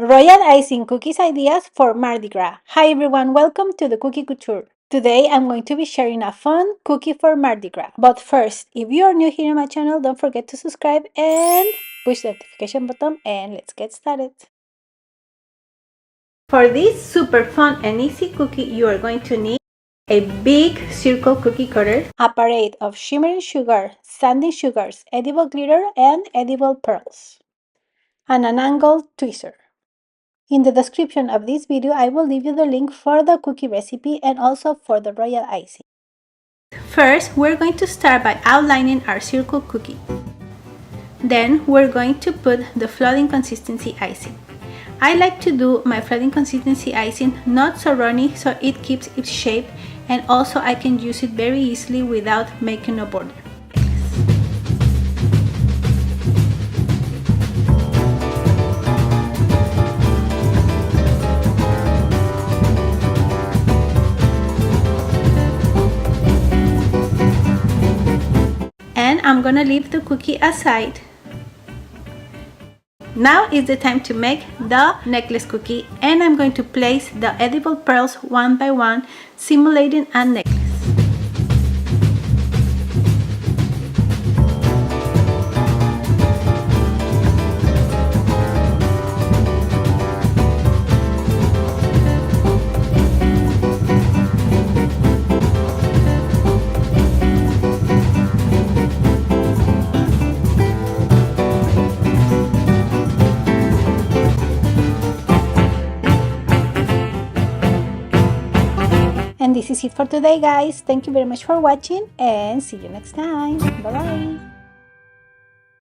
Royal Icing Cookies Ideas for Mardi Gras. Hi everyone, welcome to the Cookie Couture. Today I'm going to be sharing a fun cookie for Mardi Gras. But first, if you are new here on my channel, don't forget to subscribe and push the notification button and let's get started. For this super fun and easy cookie, you are going to need a big circle cookie cutter, a parade of shimmering sugar, sanding sugars, edible glitter, and edible pearls, and an angled tweezer. In the description of this video, I will leave you the link for the cookie recipe and also for the royal icing. First, we're going to start by outlining our circle cookie. Then, we're going to put the flooding consistency icing. I like to do my flooding consistency icing not so runny so it keeps its shape, and also I can use it very easily without making a border. And I'm gonna leave the cookie aside. Now is the time to make the necklace cookie, and I'm going to place the edible pearls one by one, simulating a necklace. And this is it for today, guys. Thank you very much for watching and see you next time. Bye bye.